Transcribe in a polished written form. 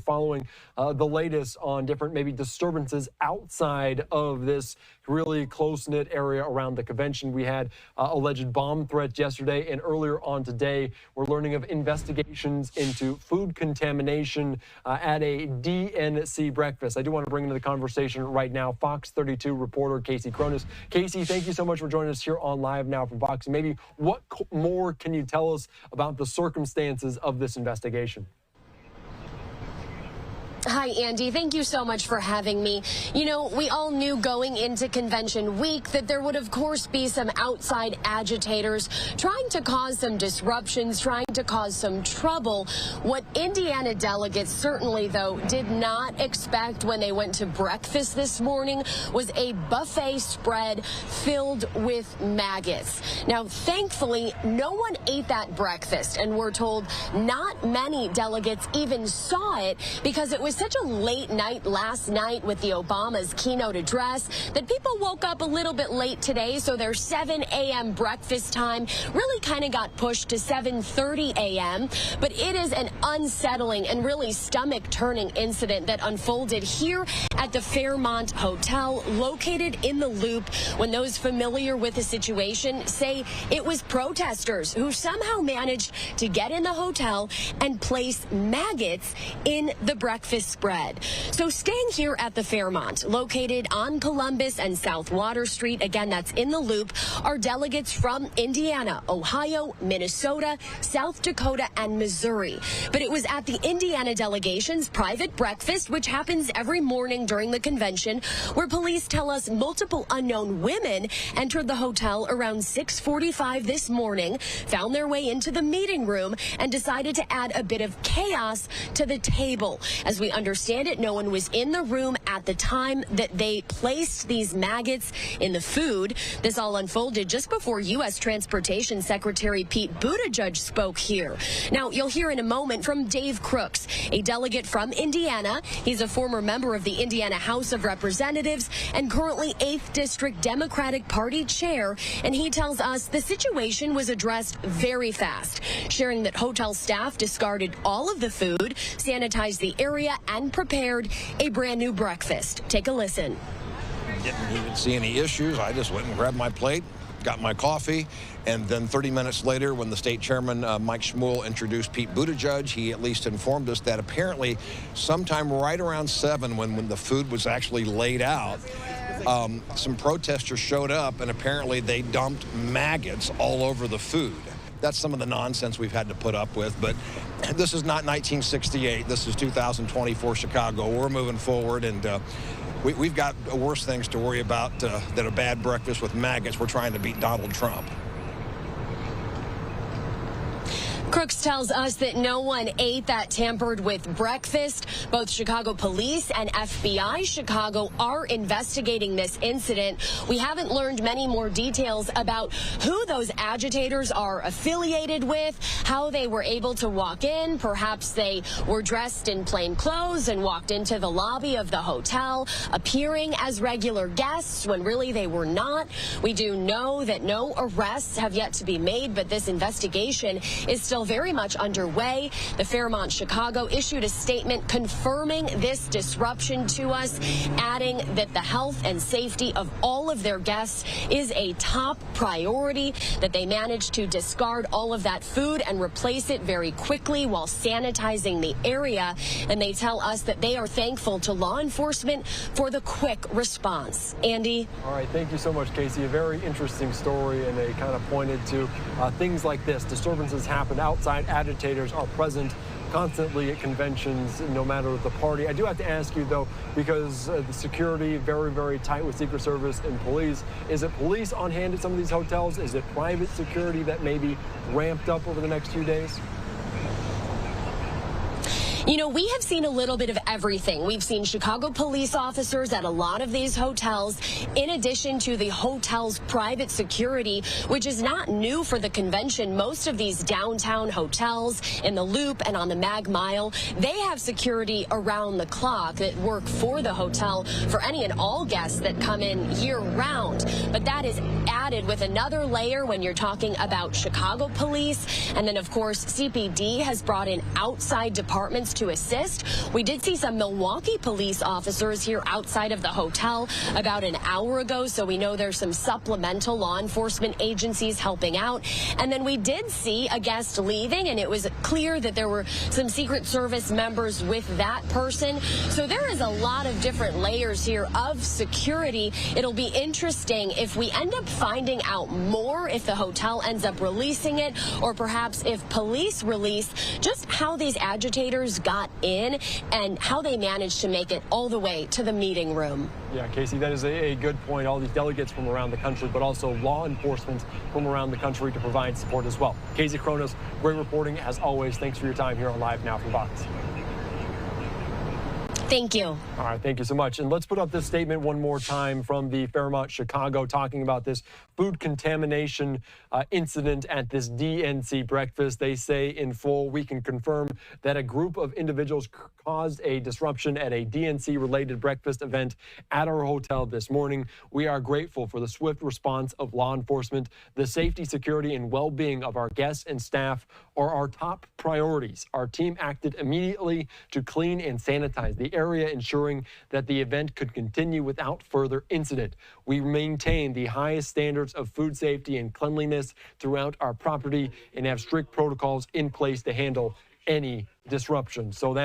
following the latest on different maybe disturbances outside of this really close-knit area around the convention. We had alleged bomb threats yesterday, and earlier on today, we're learning of investigations into food contamination at a DNC breakfast. I do want to bring into the conversation right now Fox 32 reporter Casey Cronus. Casey, thank you so much for joining us here on Live Now from Fox. Maybe what more can you tell us about the circumstances of this investigation? Hi, Andy. Thank you so much for having me. You know, we all knew going into convention week that there would, of course, be some outside agitators trying to cause some disruptions, trying to cause some trouble. What Indiana delegates certainly, though, did not expect when they went to breakfast this morning was a buffet spread filled with maggots. Now, thankfully, no one ate that breakfast, and we're told not many delegates even saw it because it was such a late night last night with the Obama's keynote address that people woke up a little bit late today, so their 7 a.m. breakfast time really kind of got pushed to 7:30 a.m. But it is an unsettling and really stomach-turning incident that unfolded here at the Fairmont Hotel, located in the Loop, when those familiar with the situation say it was protesters who somehow managed to get in the hotel and place maggots in the breakfast spread. So staying here at the Fairmont, located on Columbus and South Water Street, again, that's in the Loop, are delegates from Indiana, Ohio, Minnesota, South Dakota, and Missouri. But it was at the Indiana delegation's private breakfast, which happens every morning during the convention, where police tell us multiple unknown women entered the hotel around 6:45 this morning, found their way into the meeting room, and decided to add a bit of chaos to the table. As we understand it, no one was in the room at the time that they placed these maggots in the food. This all unfolded just before U.S. Transportation Secretary Pete Buttigieg spoke here. Now, you'll hear in a moment from Dave Crooks, a delegate from Indiana. He's a former member of the Indiana House of Representatives and currently 8th District Democratic Party chair, and he tells us the situation was addressed very fast, sharing that hotel staff discarded all of the food, sanitized the area, and prepared a brand new breakfast. Take a listen. Didn't even see any issues. I just went and grabbed my plate, got my coffee, and then 30 minutes later, when the state chairman, Mike Schmuel, introduced Pete Buttigieg, he at least informed us that apparently sometime right around 7, when the food was actually laid out, some protesters showed up, and apparently they dumped maggots all over the food. That's some of the nonsense we've had to put up with, but this is not 1968. This is 2024 Chicago. We're moving forward, and we've got worse things to worry about than a bad breakfast with maggots. We're trying to beat Donald Trump. Crooks tells us that no one ate that tampered with breakfast. Both Chicago police and FBI Chicago are investigating this incident. We haven't learned many more details about who those agitators are affiliated with, how they were able to walk in. Perhaps they were dressed in plain clothes and walked into the lobby of the hotel, appearing as regular guests when really they were not. We do know that no arrests have yet to be made, but this investigation is still very much underway. The Fairmont Chicago issued a statement confirming this disruption to us, adding that the health and safety of all of their guests is a top priority, that they managed to discard all of that food and replace it very quickly while sanitizing the area. And they tell us that they are thankful to law enforcement for the quick response. Andy? All right, thank you so much, Casey. A very interesting story, and they kind of pointed to things like this. Disturbances happen outside. Agitators are present constantly at conventions, no matter the party. I do have to ask you, though, because the security very, very tight with Secret Service and police. Is it police on hand at some of these hotels? Is it private security that may be ramped up over the next few days? You know, we have seen a little bit of everything. We've seen Chicago police officers at a lot of these hotels, in addition to the hotel's private security, which is not new for the convention. Most of these downtown hotels in the Loop and on the Mag Mile, they have security around the clock that work for the hotel for any and all guests that come in year-round. But that is added with another layer when you're talking about Chicago police. And then, of course, CPD has brought in outside departments to assist. We did see some Milwaukee police officers here outside of the hotel about an hour ago, so we know there's some supplemental law enforcement agencies helping out. And then we did see a guest leaving, and it was clear that there were some Secret Service members with that person. So there is a lot of different layers here of security. It'll be interesting if we end up finding out more, if the hotel ends up releasing it, or perhaps if police release just how these agitators got in and how they managed to make it all the way to the meeting room. Yeah, Casey, that is a good point. All these delegates from around the country, but also law enforcement from around the country to provide support as well. Casey Kronos, great reporting as always. Thanks for your time here on Live Now from Fox. Thank you. All right, thank you so much. And let's put up this statement one more time from the Fairmont Chicago talking about this food contamination incident at this DNC breakfast. They say in full, we can confirm that a group of individuals caused a disruption at a DNC-related breakfast event at our hotel this morning. We are grateful for the swift response of law enforcement. The safety, security, and well-being of our guests and staff are our top priorities. Our team acted immediately to clean and sanitize the area, ensuring that the event could continue without further incident. We maintain the highest standards of food safety and cleanliness throughout our property and have strict protocols in place to handle any disruption. So that